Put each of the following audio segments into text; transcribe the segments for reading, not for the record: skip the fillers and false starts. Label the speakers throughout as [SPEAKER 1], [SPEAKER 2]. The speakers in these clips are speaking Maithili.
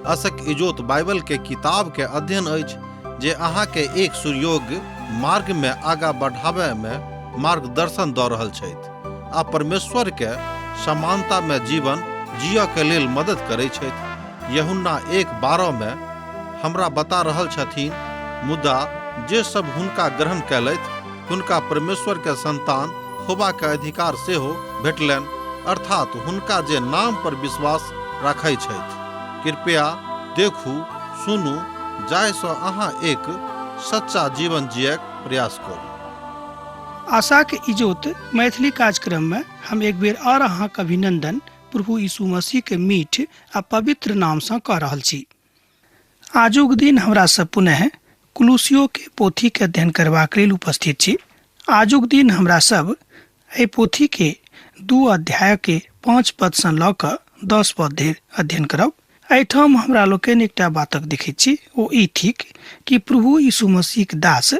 [SPEAKER 1] असक इजोत बाइबल के किताब के अध्ययन अछि जे अहाँ के एक सुयोग्य मार्ग में आगा बढ़ावे में मार्गदर्शन दऽ रहल छथि आ परमेश्वर के समानता में जीवन जिय के लेल मदद करै छथि। यूहन्ना 1:12 में हमरा बता रहल छथिन, मुदा जे सब हुनका ग्रहण कयलथि हुनका परमेश्वर के संतान होबा के अधिकार सेहो भेटलनि, अर्थात हुनका जे नाम पर विश्वास राखै छथि। कृपया देखू, सुनू, जाहिसँ अहाँ एक सच्चा जीवन जियक प्रयास करू।
[SPEAKER 2] आशा के इजोत मैथिली कार्यक्रम में हम एक बेर और अहाँक अभिनंदन प्रभु यीशु मसीह के मीठ आ पवित्र नाम से कह रहल छी। आजुक दिन हमरा सब पुनः कुलुसियो के पोथी के अध्ययन करबाक लेल उपस्थित छी। आजुक दिन हमरा सब एहि पोथी के 2 अध्याय के 5 पद से लऽ कऽ 10 पद धरि अध्ययन करब। एहिठाम हमरा लोकनि एकटा बातक देखैत छी, ओ ई थिक कि प्रभु यीशु मसीह के दास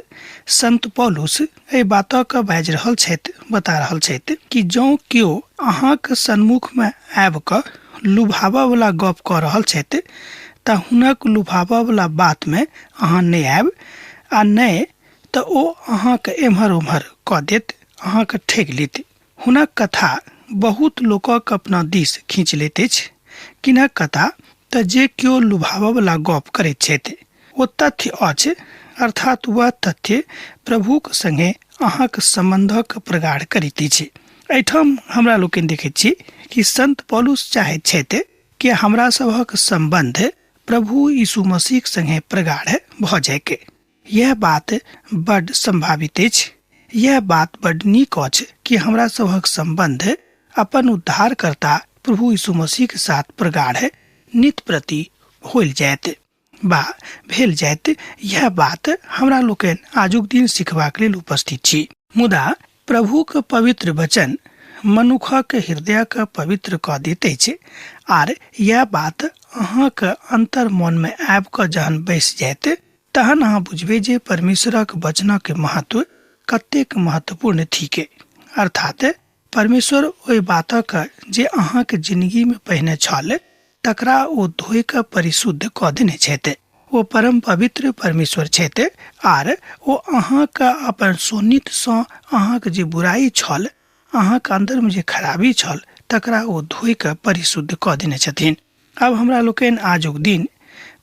[SPEAKER 2] संत पौलुस एहि बातक बाजि रहल छथि, बता रहल छथि कि जँ केओ अहाँक सन्मुख में आबि कऽ लुभाबऽ वाला गप कऽ रहल छथि तऽ हुनक लुभाबऽ वाला बात में अहाँ नहि आयब, आ नहि तऽ ओ अहाँके एम्हर ओम्हर कऽ देत, अहाँके ठकि लेत। हुनक कथा बहुत लोकक अपना दिस खींच लैत अछि। किनक कथा तऽ जे केओ लुभाबऽ वाला गप करैत छथि ओ तथ्य अछि, अर्थात वह तथ्य प्रभुक संगे अहाँक संबंधक प्रगाढ़ करैत अछि। एहिठाम हमरा लोकनि देखैत छी कि संत पौलुस चाहैत छथि कि हमरा सभक संबंध प्रभु यीशु मसीह संगे प्रगाढ़ भऽ जायके। यह बात बड्ड संभावित अछि, यह बात बड्ड नीक अछि कि हमरा सभक संबंध अपन उद्धारकर्ता प्रभु यीशु मसीह के साथ प्रगाढ़ नित प्रति होल जायत बा भेल जायत। यह बात हमरा लोकनि आजुक दिन सिखबाक लेल उपस्थित छी। मुदा प्रभुक पवित्र वचन मनुखक हृदय के पवित्र कऽ दैत अछि, आर यह बात अहाँक अंतर मन में आबि कऽ जहन बैस जायत तहन अहाँ बुझबै जे परमेश्वरक वचनक महत्व कतेक महत्वपूर्ण थिके। अर्थात परमेश्वर ओहि बातक जे अहाँक जिंदगी में पहिने छल तकरा ओ धोइ कऽ परिशुद्ध कऽ देने छथि। ओ परम पवित्र परमेश्वर छथि, आर ओ अहाँक अपन सोनित सँ अहाँक जे बुराई छल, अहाँक अंदर में जे खराबी छल, तकरा ओ धोइ कऽ परिशुद्ध कऽ देने छथिन। अब हमरा लोकनि आजुक दिन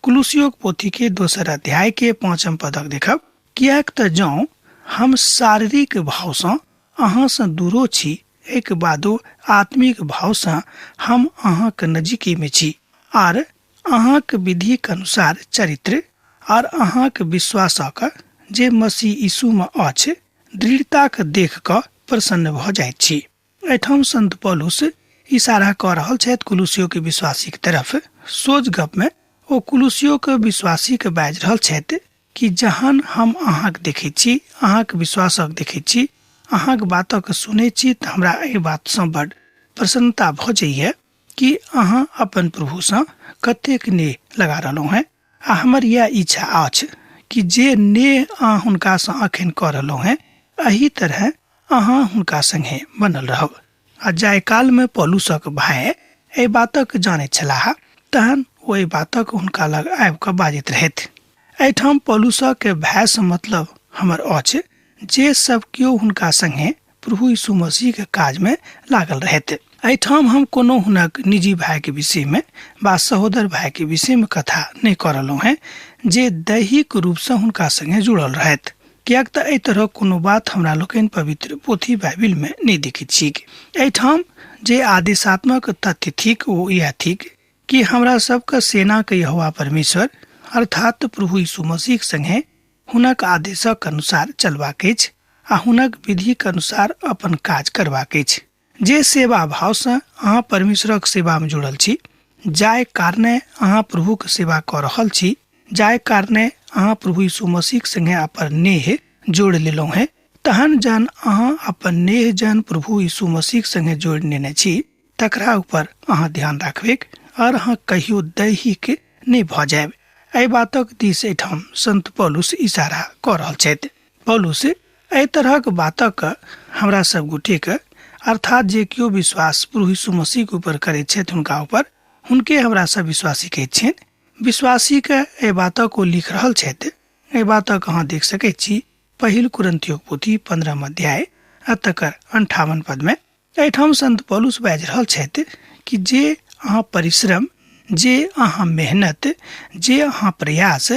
[SPEAKER 2] कुलुसियो पोथी के 2 अध्याय के 5 पदक देखब। कियाक तऽ जँ हम शारीरिक भाव सँ अहाँ सँ दूरो छी, एक बादो आत्मिक भाव सँ हम अहाँक नजीकी में छी, आर अहाँक विधि के अनुसार चरित्र और अहाँक विश्वासक जे मसीह यीशु में अछि दृढ़ता के देख कऽ प्रसन्न भऽ जाइत छी। एहिठाम संत पौलुस इशारा कऽ रहल छथि कुलुसियो के विश्वासी के तरफ। सोझ गप में ओ कुलुसियो के विश्वासी के बाजि रहल छथि कि जहन हम अहाँक देखैत छी, अहाँक विश्वासक देखैत छी, अहाँक बातक सुनै छी, तऽ हमरा एहि बात सँ बड्ड प्रसन्नता भऽ जाइए कि अहाँ अपन प्रभु सँ कतेक नेह लगा रहलहुँ हैं। आ हमर यह इच्छा अछि कि जे नेह अहाँ हुनका सँ अखन कऽ रहलहुँ हैं, एही तरह अहाँ हुनका संगे बनल रहब। आ जाय काल में पौलुसक भाय एहि बातक जानैत छलाह, तहन ओ एहि बातक हुनका लग आबि कऽ बाजैत रहथि। एहिठाम पौलुसक भाय सँ मतलब हमर अछि जे सब केओ हुनका संगे प्रभु यीशु मसीह के काज में लागल रहथि। एहिठाम हम कोनो हुनक निजी भाई के विषय में बा सहोदर भाई के विषय में कथा नहीं कर रहलहुँ हैं जे दैहिक रूप से हुनका संगे जुड़ल रहथि। कियाक तऽ एहि तरह कोनो बात हमरा लोकनि पवित्र पोथी बाइबिल में नहीं देखैत छी। एहिठाम जे आदेशात्मक तथ्य थिक ओ यह थिक कि हमरा सबके सेना के यहोवा परमेश्वर अर्थात प्रभु यीशु मसीह संगे हुनक आदेशक अनुसार चलबाक अछि आ हुनक विधि के अनुसार अपन काज करबाक अछि। जे सेवा भाव से अहाँ परमेश्वरक सेवा में जुड़ल छी, जाय कारणे अहाँ प्रभु के सेवा कऽ रहल छी, जाय कारणे अहाँ प्रभु यीशु मसीह संगे अपन नेह जोड़ लेलहुँ हैं, तहन जहन अहाँ अपन नेह जहन प्रभु यीशु मसीह संगे जोड़ लेने छी, तकरा ऊपर अहाँ ध्यान राखबेक और अहाँ कहियो दैहिक नहीं भऽ जायब। एहि बातक दिस एठाम संत पौलुस इशारा कऽ रहल छथि। पौलुस एहि तरहक बातक हमरा सब गोटे के अर्थात जे केओ विश्वास प्रभु यीशु मसीह के ऊपर करैत छथि हुनका ऊपर, हुनके हमरा सब विश्वासी कहैत छियनि। विश्वासी के एहि बातक को लिख रहल छथि। एहि बातक अहाँ देख सकैत छी पहिल कुरिन्थियों पोथी 15 अध्याय आ तकर 58 पद में। एहिठाम संत पौलुस बाजि रहल छथि कि जे अहाँ परिश्रम, जे अहाँ मेहनत, जे अहाँ प्रयास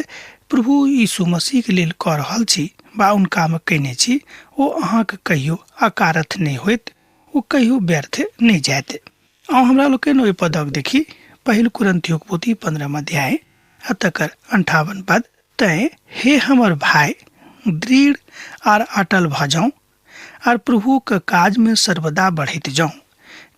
[SPEAKER 2] प्रभु यीशु मसीह के लेल कऽ रहल छी बा उनका में कयने छी, ओ अहाँके कहियो अकारथ नहि होइत, ओ कहियो व्यर्थ नहि जायत। आ हमरा लोकनि ओहि पदक देखी पहिल कुरिन्थियों पोथी 15 अध्याय आ तकर 58 पद। तैं हे हमर भाई, दृढ़ आर अटल भ जाऊं आर प्रभु के काज में सर्वदा बढ़ैत जाऊं,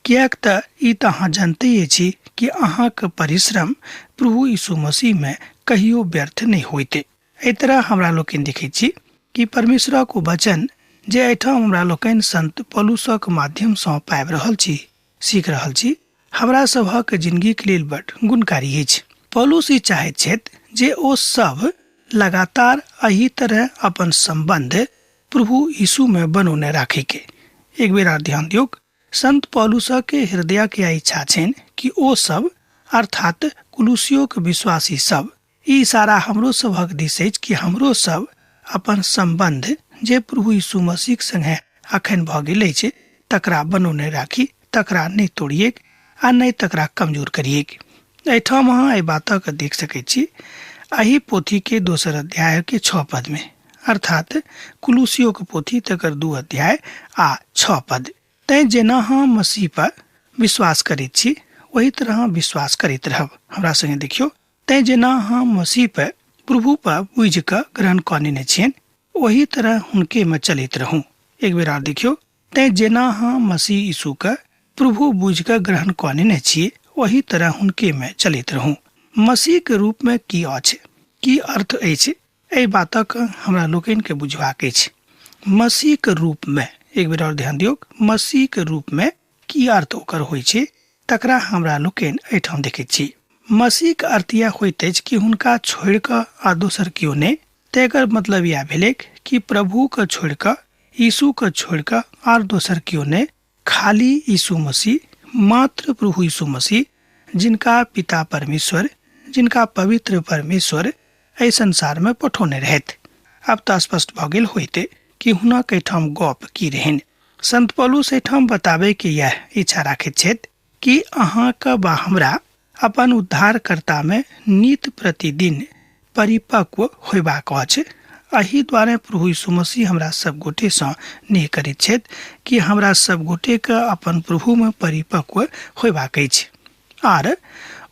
[SPEAKER 2] कियाक त ई त अहाँ जानते छी कि अहाँ के परिश्रम प्रभु यीशु मसीह में कहियो व्यर्थ नहीं होइते। एहि तरह हमरा लोकनि देखै छी कि परमेश्वरक वचन जे एहिठाम हमरा लोकनि संत पौलुसक माध्यम सँ पाबि रहल छी, सीख रहल छी, हमरा सभक जिंदगी के लेल बड गुणकारी अछि। पौलुस ई चाहैत छथि जे ओ सब लगातार एही तरह अपन संबंध प्रभु यीशु में बनौने राखे के। एक बेर और ध्यान दियौ, संत पौलुस के हृदय के इच्छा छनि कि ओ सब अर्थात कुलुसियों के विश्वासी सब, ई इशारा हमरो सभक दिस अछि कि हमरो सब अपन संबंध जे प्रभु यीशु मसीह संगे अखन भ गेल अछि तकरा बनौने राखी, तकरा नहीं तोड़िए आ नहीं तकरा कमजोर करिए। एहिठाम अहाँ एहि बातक देख सकैत छी एही पोथी के 2 अध्याय के 6 पद में, अर्थात कुलुसियों के पोथी तकर 2 अध्याय आ 6 पद। तैं जेना हम मसीह पर विश्वास करैत छी वही तरह विश्वास करैत रहब। हमरा संगे देखियो, तैं जेना हम मसीह पर प्रभु पर बुझ क ग्रहण कने छियन वही तरह हुनके में चलित रहूं। एक बेर और देखियो, तैं जेना हम मसीह यीशु का प्रभु बुझ क ग्रहण कने छिये वही तरह हुनके में चलित रहूं। मसीह के रूप में की अछि, की अर्थ अछि, एहि बातक हमरा लोकनि के बुझबाक अछि। मसीह के रूप में, एक बेर और ध्यान दियौ, मसीह के रूप में की अर्थ ओकर होइ छै तकरा हमरा लोकनि एहिठाम देखैत छी। मसीह के अर्थ यह होइत अछि कि हुनका छोड़ि कऽ आ दोसर केओ नहि। तेकर मतलब यह भेलै कि प्रभु के छोड़ि कऽ, यीशु के छोड़ि कऽ आर दोसर केओ नहि, खाली यीशु मसीह, मात्र प्रभु यीशु मसीह, जिनका पिता परमेश्वर, जिनका पवित्र परमेश्वर एहि संसार में पठौने रहथि। अब तो स्पष्ट भ गेल होइते कि हुनक एहिठाम गप की रहनि। संत पौलुस एहिठाम बताबे के यह इच्छा राखैत छथि कि अहाँके बा हमरा अपन उद्धारकर्ता में नित प्रतिदिन परिपक्व होयबाक अछि। एही द्वारे प्रभु यीशु मसीह हमरा सब गोटे सँ नेह करैत छथि कि हमरा सब गोटे के अपन प्रभु में परिपक्व होयबाक अछि आर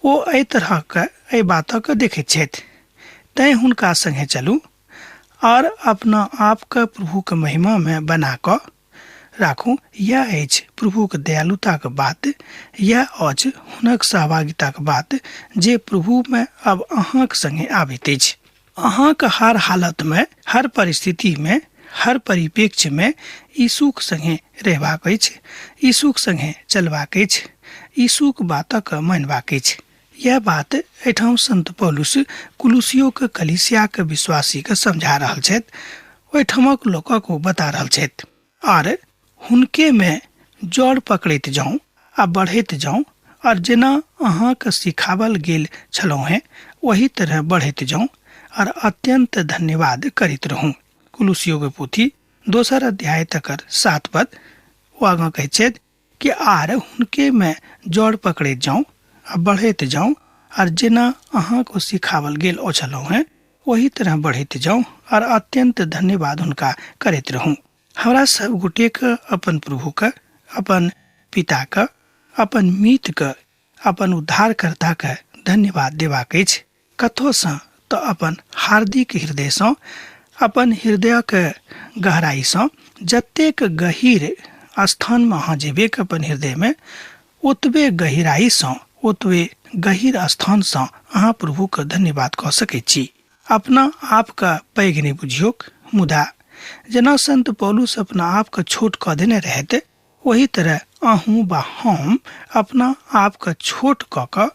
[SPEAKER 2] ओ एहि तरह के एहि बातक देखैत छथि। तैं हुनका संगे चलू और अपना आप के प्रभु के महिमा में बना कऽ राखू। यह अछि प्रभु के दयालुता के बात, यह अछि हुनक सहभागिता के बात जे प्रभु में अब अहाँक संगे आबैत अछि। अहाँक हर हालत में, हर परिस्थिति में, हर परिप्रेक्ष्य में यीशुक संगे रहबाक अछि, यीशुक संगे चलबाक अछि, यीशुक बातक मानबाक अछि। यह बात एठाम संत पौलुस कुलुसियों के कलीसिया के विश्वासी के समझा रहल छथि, ओहिठमक लोकक को बता रहल छथि और हुनके में जड़ पकड़ैत जाऊं आ बढ़ैत जाऊं और जेना अहाँ के सिखावल गेल छलहुं हैं वही तरह बढ़ैत जाऊं और अत्यंत धन्यवाद करित रहूं। कुलुसियों के पोथी 2 अध्याय तकर 7 पद वो आगा कहैत छथि कि आर हुनके में जड़ पकड़ैत जाऊं आ बढ़ैत जाऊं और जेना अहाँ को सिखावल गेल छलहुं हैं वही तरह बढ़ैत जाऊं और अत्यंत धन्यवाद हुनका करैत रहूं। हमरा सब गोटे के अपन प्रभु के, अपन पिता के, अपन मीत के, अपन उद्धारकर्ता के धन्यवाद देबाक अछि। कतौ सँ तो अपन हार्दिक हृदय सँ, अपन हृदय के गहराई सँ, जतेक गहीर स्थान में अहाँ जेबे अपन हृदय में, ओतबे गहराई सँ, ओतबे गहीर स्थान सँ अहाँ प्रभु के धन्यवाद कह सकैत छी। अपना आप का पैघ नहीं बुझियो, मुदा जेना संत पौलुस अपना आप का छोट कह देने रहते वही तरह अहूँ बा हम अपना आप का छोट कह कऽ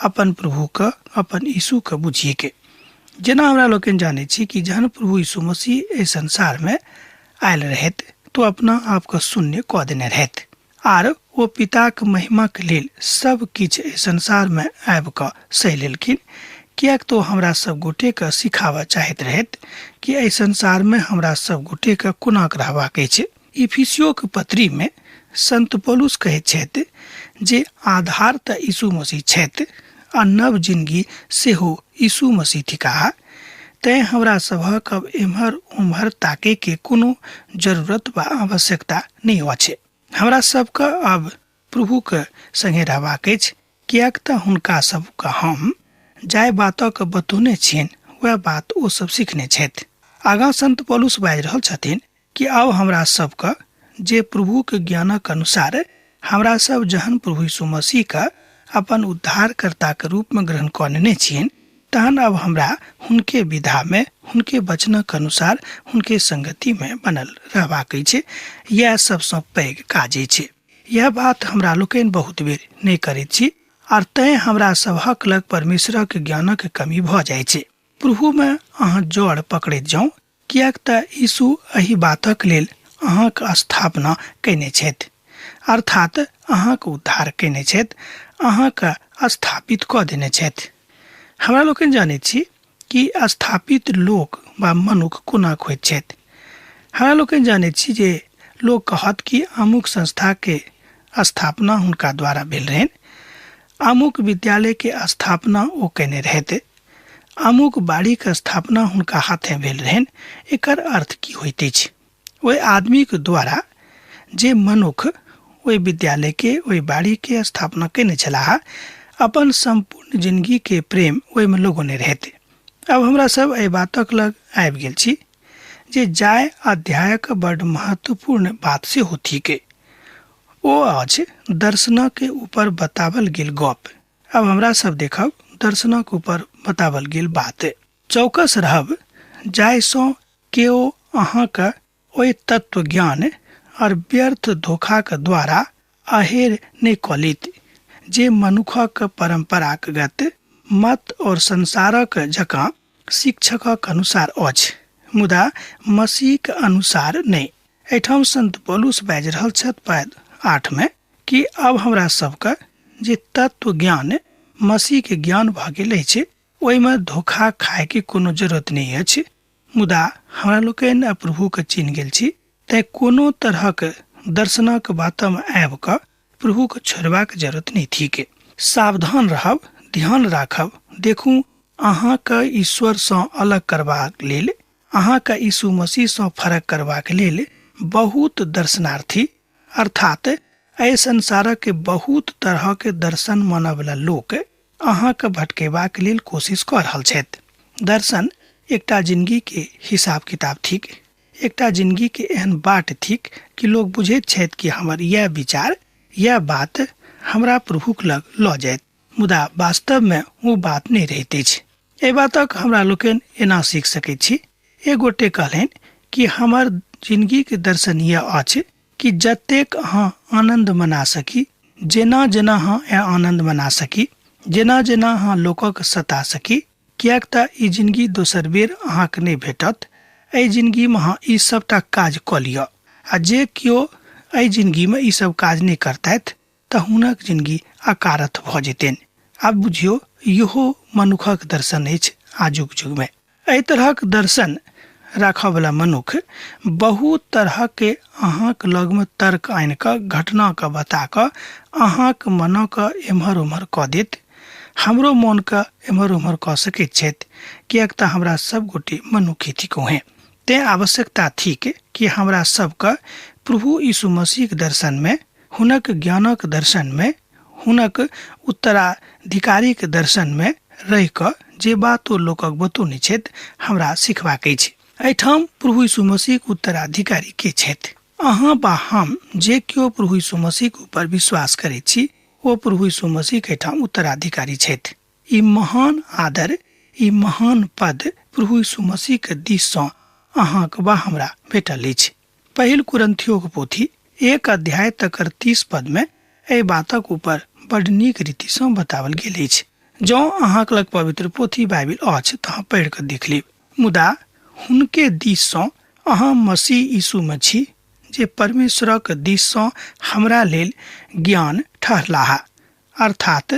[SPEAKER 2] अपन प्रभु के, अपन यीशु के बुझिए के। जेना हमरा लोकनि जाने छी कि जहन प्रभु यीशु मसीह इस संसार में आयल रहते तो अपना आप का शून्य कह देने रहते आर वो पिता के महिमा के लेल सब किछ संसार में आबि कऽ सह लेलखिन कियाक तो हमरा सब गोटे के सिखावा चाहैत रहैत कि एहि संसार में हमरा सब गोटे के कोना रहबाक अछि। इफिसियो के पत्री में संत पौलुस कहैत छथि जे आधार तऽ यीशु मसीह छथि आ नव जिंदगी सेहो यीशु मसीह थिकाह। तैं हमरा सभक अब एम्हर उम्हर ताके के कोनो जरूरत व आवश्यकता नहीं अछि। हमरा सबके अब प्रभु के संगे रहबाक अछि, कियाक तऽ हुनका सबके हम जाय बातक बतौने छियनि वह बात ओ सब सीखने छथि। आगां संत पौलुस बाजि रहल छथिन कि अब हमरा सबके जे प्रभु के ज्ञानक अनुसार हमरा सब जहन प्रभु यीशु मसीह का अपन उद्धारकर्ता के रूप में ग्रहण करने छियनि, तहन अब हमरा हुनके विधा में हुनके वचनक अनुसार हुनके संगति में बनल रहबाक अछि। यह सबसँ पैघ काज अछि। यह बात हमरा लोकनि बहुत बेर नहीं करैत छी और तैं हमरा सभक लग परमेश्वरक ज्ञानक कमी भऽ जाइ छै। प्रभु में अहाँ जड़ पकड़ैत जाउ, कियाक तऽ यीशु एहि बातक लेल अहाँक स्थापना कयने छथि, अर्थात अहाँक उद्धार कयने छथि, अहाँक स्थापित कऽ देने छथि। हमरा लोकनि जानैत छी कि स्थापित लोक वा मनुख कोना होइत छथि। हमरा लोकनि जानैत छी जे लोक कहत कि अमुक संस्था के स्थापना हुनका द्वारा भेल रहनि, अमुक विद्यालय के स्थापना ओ कयने रहथि, अमुक बाड़ी के स्थापना हुनका हाथे भेल रहनि। एकर अर्थ की होइत अछि? ओहि आदमी के द्वारा जे मनुख ओहि विद्यालय के ओहि बाड़ी के स्थापना कयने छलाह, अपन संपूर्ण जिंदगी के प्रेम ओहि में लगौने रहते। अब हमरा सब एहि बातक लग आबि गेल छी जे जाय अध्यायक बड़ महत्वपूर्ण बात से होती के ओ अछि दर्शनक के ऊपर बतावल गेल गप। अब हमरा सब देखब दर्शनक ऊपर बतावल गेल बात। चौकस रहब जायसँ केओ अहाँके ओहि तत्व ज्ञान और व्यर्थ धोखा के द्वारा अहेर नहीं कलित जे मनुखक परंपरागत मत और संसारक जकाँ शिक्षकक अनुसार अछि, मुदा मसीह के अनुसार नहीं। एठाम संत पौलुस बाजि रहल छथि पद 8 में कि अब हमरा सबके जे तत्व ज्ञान मसीह के ज्ञान भऽ गेल अछि, ओहिमे धोखा खाय के कोनो जरूरत नहीं अछि। मुदा हमरा लोकनि प्रभु के चिन्ह गेल छी, तैं कोनो तरहक दर्शनक बात में आबि कऽ प्रभु के छोड़बाक जरूरत नहीं थीके। सावधान रहब, ध्यान राखब, देखू अहाँके ईश्वर सँ अलग करबाक लेल, अहाँके यीशु मसीह सँ फरक करबाक लेल बहुत दर्शनार्थी अर्थात एहि संसारक के बहुत तरह के दर्शन मानय वाला लोक अहाँके भटकेबाक लेल कोशिश कऽ रहल छथि। दर्शन एकटा जिंदगी के हिसाब किताब थिक, एकटा जिंदगी के एहन बाट थिक कि लोग बुझैत छथि कि हमर यह विचार यह बात हमरा प्रभुक लग लऽ जायत, मुदा वास्तव में वो बात नहीं रहते अछि। एहि बातक हमरा लोकनि एना सीख सकैत छी। एक गोटे कहलनि कि हमर जिंदगी के दर्शन यह अछि कि जतेक अहाँ आनंद मना सकी, जेना जेना अहाँ आनंद मना सकी, जेना जेना अहाँ लोकक सता सकी, कियाक तऽ ई जिंदगी दोसर बेर अहाँके नहीं भेटत। एहि जिंदगी में अहाँ ई सबटा काज कऽ लिअ, आ जे केओ एहि जिंदगी में ई सब काज नहीं करतैथ तऽ हुनक जिंदगी अकारथ भऽ जेतनि। आब बुझियौ इहो मनुखक दर्शन अछि आजुक युग में। एहि तरहक दर्शन राखय वाला मनुख बहुत तरह के अहाँक लग में तर्क आनि कऽ घटना के बता कऽ अहाँक मनक एम्हर उम्हर कऽ देत। हमरो मन के एम्हर उम्हर कऽ सकैत छथि, कियाक तऽ हमरा सब गोटे मनुखे थिको हैं। तैं आवश्यकता थिक कि हमरा सबके प्रभु यीशु मसीह के दर्शन में, हुनक ज्ञानक दर्शन में, हुनक उत्तराधिकारी के दर्शन में रहि कऽ जे बात ओ लोकक बतौने छथि हमरा सिखबाक अछि। एहिठाम प्रभु यीशु मसीह के उत्तराधिकारी के छथि? अहाँ बा हम जे केओ प्रभु यीशु मसीह के ऊपर विश्वास करैत छी, ओ प्रभु यीशु मसीह के एहिठाम उत्तराधिकारी छथि। ई महान आदर, ई महान पद प्रभु यीशु मसीह के दिस सँ अहाँक बा हमरा भेटल अछि। पहिल कुरिन्थियों के पोथी 1 अध्याय तकर 30 पद में एहि बातक ऊपर बड़ नीक रीति सँ बतावल गेल अछि। जँ अहाँक लग पवित्र पोथी बाइबिल अछि तऽ अहाँ पढ़ि कऽ देख लेब। मुदा हुनके दिस सँ अहाँ मसीह यीशु में छी, जे परमेश्वरक दिस सँ हमरा लेल ज्ञान ठहरलाहा, अर्थात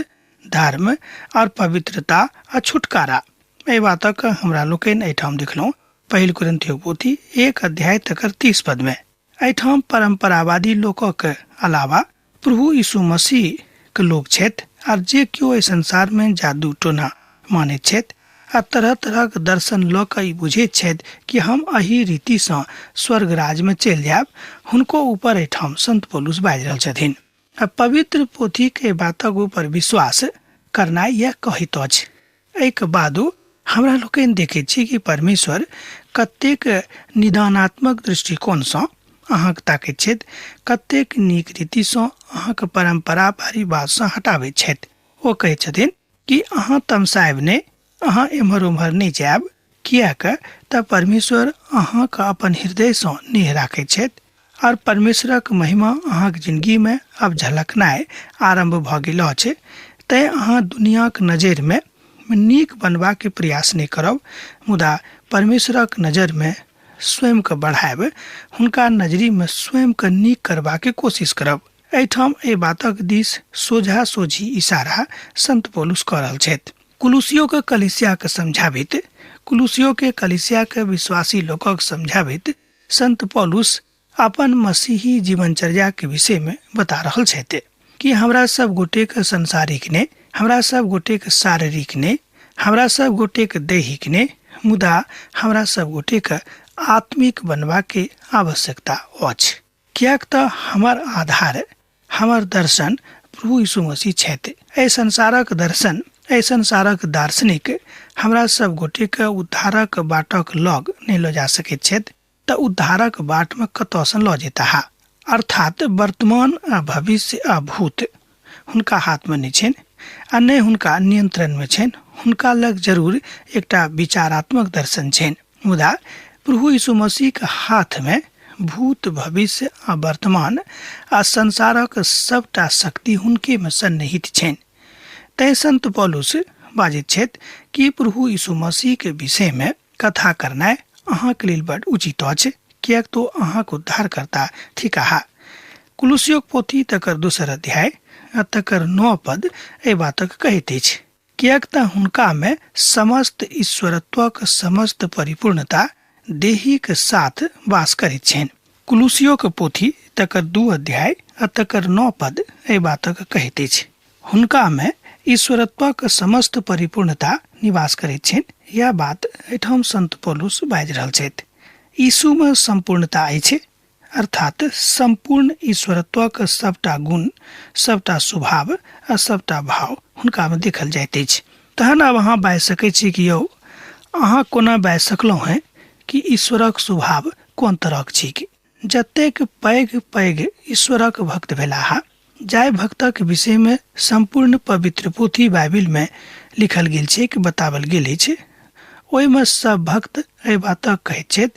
[SPEAKER 2] धर्म और पवित्रता आ छुटकारा। एहि बातक हमरा लोकनि एहिठाम देखलहुँ पहिल कुरिन्थियो पोथी 1 अध्याय तकर 30 पद में। एहिठाम परंपरावादी लोकक अलावा प्रभु यीशु मसीह के लोग छथि, और जे केओ एहि संसार में जादू टोना मानैत छथि आ तरह तरहक दर्शन लऽ कऽ ई बुझैत छथि कि हम एही रीतिसँ स्वर्ग राज में चलि जायब, हुनको ऊपर एहिठाम संत पौलुस बाजि रहल छथिन। आ पवित्र पोथी के बातक ऊपर विश्वास करनाइ यह कहैत अछि। एहिके बादो हमरा लोकनि देखैत छी कि परमेश्वर कतेक निदानात्मक दृष्टिकोणसँ अहाँके ताकैत छथि, कतेक नीक रीतिसँ अहाँके परंपरा परिवारसँ हटाबैत छथि। ओ कहैत छथिन कि अहाँ तमसायब नहि, अहाँ एम्हर उम्हर नहि जायब, किएक तऽ परमेश्वर अहाँके अपन हृदयसँ नेह राखैत छथि और परमेश्वरक महिमा अहाँके जिंदगी में अब झलकनाइ आरंभ भऽ गेल अछि। तैं अहाँ दुनियाक नजर में नीक बनबाक प्रयास नहि करब, मुदा परमेश्वरक नजर में स्वयं के बढ़ायब, हुनका नजरी में स्वयं के नीक करबाक कोशिश करब। एहिठाम एहि बातक दिस सोझा सोझी इशारा संत पौलुस कऽ रहल छथि। कुलुसियो के कलीसिया के समझाबित, कुलुसियो के कलीसिया के विश्वासी लोकक समझाबित संत पौलुस अपन मसीही जीवनचर्या के विषय में बता रहल छथि कि हमरा सब गोटे के संसारिक ने, हमरा सब गोटे के शारीरिक ने, हमरा सब गोटे के दैहिक ने, मुदा हमरा सब गोटे के आत्मिक बनबा के आवश्यकता अछि। कियाक तऽ हमर आधार, हमर दर्शन प्रभु यीशु मसीह छथि। एहि संसारक दर्शन, एहि संसारक दार्शनिक हमरा सब गोटे के उद्धारक बाटक लग नहि लऽ जा सकैत छथि, तऽ उद्धारक बाट में कतऽसँ लऽ जेताह। अर्थात वर्तमान आ भविष्य आ भूत हुनका हाथ में नहि छनि आ नहि हुनका नियंत्रण में छनि। हुनका लग जरूर एकटा विचारात्मक दर्शन छनि, मुदा प्रभु यीशु मसीह के हाथ में भूत, भविष्य आ वर्तमान आ संसारक सबटा शक्ति हुनके में सन्निहित छनि। तैं संत पौलुस बाजैत छथि कि प्रभु यीशु मसीह के विषय में कथा करनाइ अहाँके लेल बड़ उचित अछि, किएक तो अहाँके उद्धारकर्ता थिकाह। कुलुसियो पोथी तकर 2 अध्याय आ तकर 9 पद एहि बातक कहैत अछि, किएक तऽ हुनका में समस्त ईश्वरत्वक समस्त परिपूर्णता देही के साथ वास करैत छनि। कुलुसियो के पोथी तकर 2 अध्याय आ तकर 9 पद एहि बातक कहैत अछि, हुनका में ईश्वरत्वक समस्त परिपूर्णता निवास करैत छनि। यह बात एहिठाम संत पौलुस बाजि रहल छथि। यीशु में संपूर्णता अछि, अर्थात संपूर्ण ईश्वरत्वक सबटा गुण, सबटा स्वभाव आ सबटा भाव हुनका में देखल जाइत अछि। तहन अब अहाँ बाजि सकैत छी कि यौ अहाँ कोना बाजि सकलहुँ हैं कि ईश्वरक स्वभाव कोन तरहक छैक। जतेक पैघ पैघ ईश्वरक भक्त भेलाह, जाय भक्तक विषय में संपूर्ण पवित्र पोथी बाइबिल में लिखल गेल छै कि बतावल गेल अछि, ओहि में सब भक्त एहि बातक कहैत छथि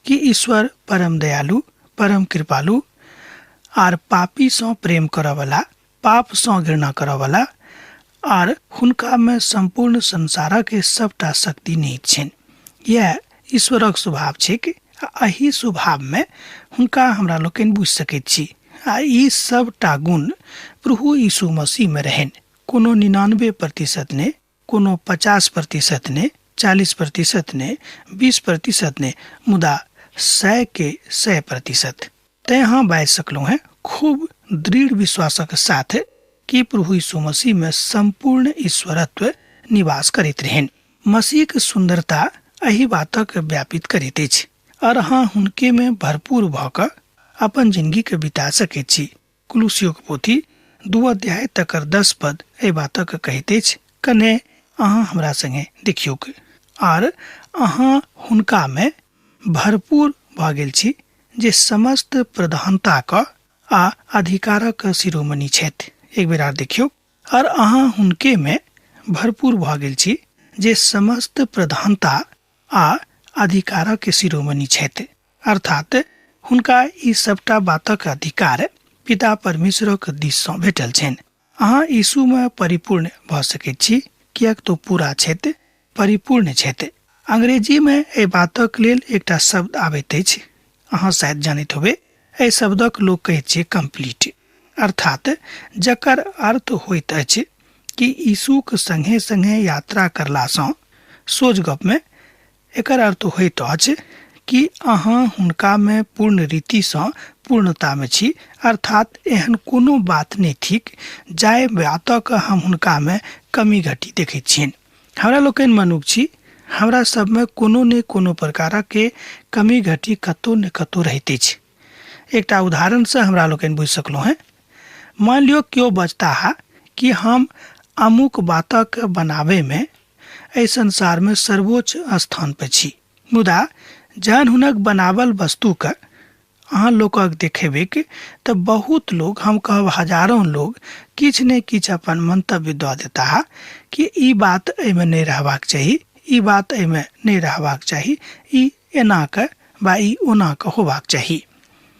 [SPEAKER 2] कि ईश्वर परम दयालु, परम कृपालु आर पापी सँ प्रेम करयवला, पाप सँ घृणा करयवला आर हुनका में संपूर्ण संसारक सबटा शक्ति निहित छनि। यह ईश्वरक स्वभाव छैक। एही स्वभाव में हुनका हमरा लोकनि बुझि सकैत छी। आ ई सबटा गुण प्रभु यीशु मसीह में रहनि। कोनो 99% ने, कोनो 50% ने, 40% ने, 20% ने, मुदा 100 के 100%। तैं हाँ बाजि सकलहुँ हैं खूब दृढ़ विश्वासक साथ कि प्रभु यीशु मसीह में संपूर्ण ईश्वरत्व निवास करैत रहनि। मसीह के सुंदरता एही बातक व्यापित करैत अछि और अहाँ हुनके में भरपूर भऽ कऽ अपन जिंदगी के बिता सकैत छी। कुलुसियो के पोथी 2 अध्याय तकर 10 पद एहि बातक कहैत अछि, कने अहाँ हमरा संगे देखियौ और अहाँ हुनका में भरपूर भऽ गेल छी जे समस्त प्रधानताक आ अधिकारक शिरोमणि छथि। एक बेर आर देखियौ, और अहाँ हुनके में भरपूर भऽ गेल छी जे समस्त प्रधानता आ अधिकारक शिरोमणि छथि। अर्थात हुनका ई सबटा बातक अधिकार पिता परमेश्वरक दिस सँ भेटल छनि। अहाँ यीशु में परिपूर्ण भऽ सकैत छी, किएक तो पूरा छथि, परिपूर्ण छथि। अंग्रेजी में एहि बातक लेल एकटा शब्द आबैत अछि, अहाँ शायद जानैत होबे। एहि शब्दक लोक कहैत छै कंप्लीट, अर्थात जकर अर्थ होइत अछि कि यीशुक संगे संगे यात्रा करलासँ सोझ गपमे एकर अर्थ होइत अछि कि अहाँ हुनका में पूर्ण रीतिसँ पूर्णता में छी, अर्थात एहन कोनो बात नहीं थिक जाय बातक हम हुनका में कमी घटी देखैत छियनि। हमरा लोकनि मनुख छी, हमरा सब में कोनो ने कोनो प्रकारक के कमी घटी कतौ ने कतौ रहते छै। एकटा उदाहरण से हमरा लोकनि बुझि सकलहुँ हैं। मान लियो क्यों बचता है कि हम अमुक बातक बनावे में एहि संसार में सर्वोच्च स्थान पर छी, मुदा जहन हुनक बनावल वस्तु के अहाँ लोकक देखेबे तऽ बहुत लोग, हम कहब हजारों लोग, किछ ने किछ अपन मंतव्य दऽ देता है कि ई बात एहिमे नहीं रहबाक चाही, ई बात एहिमे नहीं रहबाक चाही, ई एना के बा ई ओना के होबाक चाही।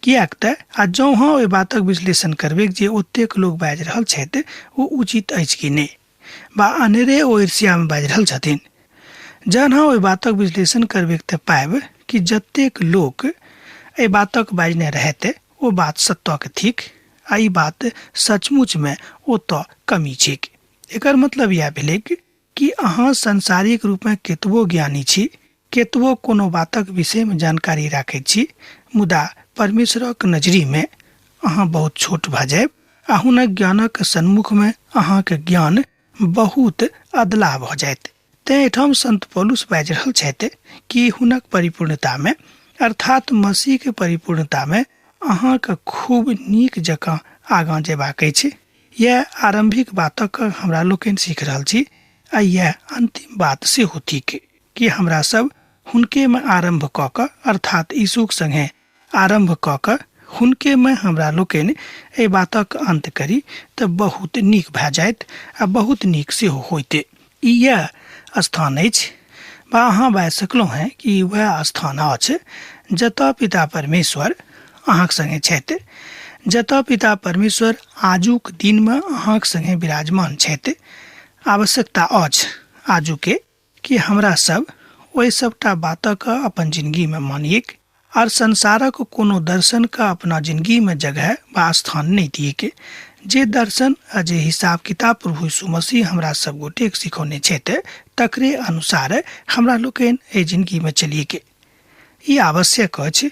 [SPEAKER 2] किएक तऽ आ जँ हाँ ओहि बातक विश्लेषण करबै जे ओतेक लोग बाजि रहल छथि ओ उचित अछि कि नहि, बा अनेरे ओ ईर्ष्या में बाजि रहल छथिन। जहन हाँ ओहि बातक विश्लेषण करबै तऽ पाएब कि जतेक लोग एहि बातक बाजने रहते ओ बात सत्य थिक आ ई बात सचमुच में ओ तऽ कमी छिक। एकर मतलब यह भेलै कि अहाँ संसारिक रूप में केतबो ज्ञानी छी, केतबो कोनो बातक विषय में जानकारी राखैत छी, मुदा परमेश्वरक नजरी में अहाँ बहुत छोट भऽ जायब आ हुनक ज्ञानक सन्मुख में अहाँके ज्ञान बहुत अदला भऽ जायत। तैं एहिठाम संत पौलुस बाजि रहल छथि कि हुनक परिपूर्णता में, अर्थात मसीह के परिपूर्णता में अहाँके खूब नीक जकाँ आगाँ जेबाक अछि। यह आरंभिक बातक हमरा लोकनि सीख रहल छी आ यह अंतिम बात सेहो थिक कि हमरा सब हुनके में आरंभ कऽ कऽ, अर्थात यीशुक संगे आरंभ कऽ कऽ हुनके में हमरा लोकनि एहि बातक अंत करी तऽ बहुत नीक भए जायत आ बहुत नीक सेहो होइते। ई यह स्थान अछि, बा अहाँ बाजि सकलहुँ हैं कि वह स्थान अछि जतऽ पिता परमेश्वर अहाँक संगे छथि, जतऽ पिता परमेश्वर आजुक दिन में अहाँक संगे विराजमान छथि। आवश्यकता अछि आजुके कि हमरा सब ओहि सबटा बातक अपन जिंदगी में मानियक और संसारक कोनो दर्शन का अपना जिंदगी में जगह व स्थान नहीं दिए। जे दर्शन आ जे हिसाब किताब प्रभु यीशु मसीह हमरा सब गोटे सिखौने छथि तकरे अनुसार हमरा लोकनि एहि जिंदगी में चलिए के ई आवश्यक अछि।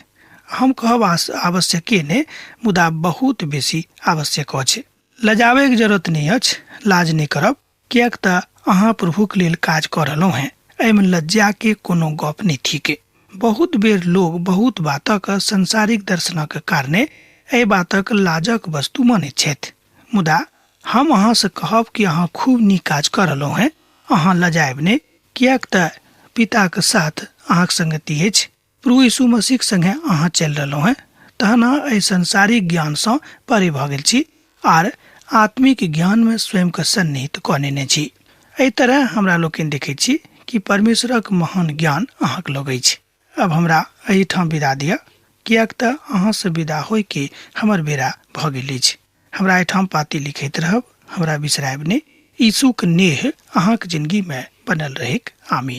[SPEAKER 2] हम कहब आवश्यके ने, मुदा बहुत बेसी आवश्यक अछि। लजाबैके जरूरत नहीं अछि, लाज नहीं करब, किएक तऽ अहाँ प्रभुक लेल काज कऽ रहलहुँ हैं। एहिमे लज्जा के कोनो गप नहीं थिके। बहुत बेर लोग बहुत बातक संसारिक दर्शनक कारणे एहि बातक लाजक वस्तु मानैत छथि, मुदा हम अहाँ से कहब कि अहाँ खूब नीक काज कऽ रहलहुँ हैं। अहाँ लजायब नहि, किएक तऽ पिताक साथ अहाँक संगति अछि, प्रभु यीशु मसीहक संगे अहाँ चलि रहलहुँ हैं। तहन अहाँ एहि संसारिक ज्ञानसँ परे भऽ गेल छी आर आत्मिक ज्ञान में स्वयं के सन्निहित कऽ नेने छी। एहि तरह हमरा लोकनि देखैत छी कि परमेश्वरक महान ज्ञान अहाँक लगै छै। अब हमरा एहिठाम विदा दिअ, किएक तऽ अहाँ से विदा होय के हमर बेरा भऽ गेल अछि। हमरा एहिठाम पाती लिखैत रहब, हमरा बिसरायब नहि। यीशुक नेह अहाँक जिंदगी में बनल रहेक। आमीन।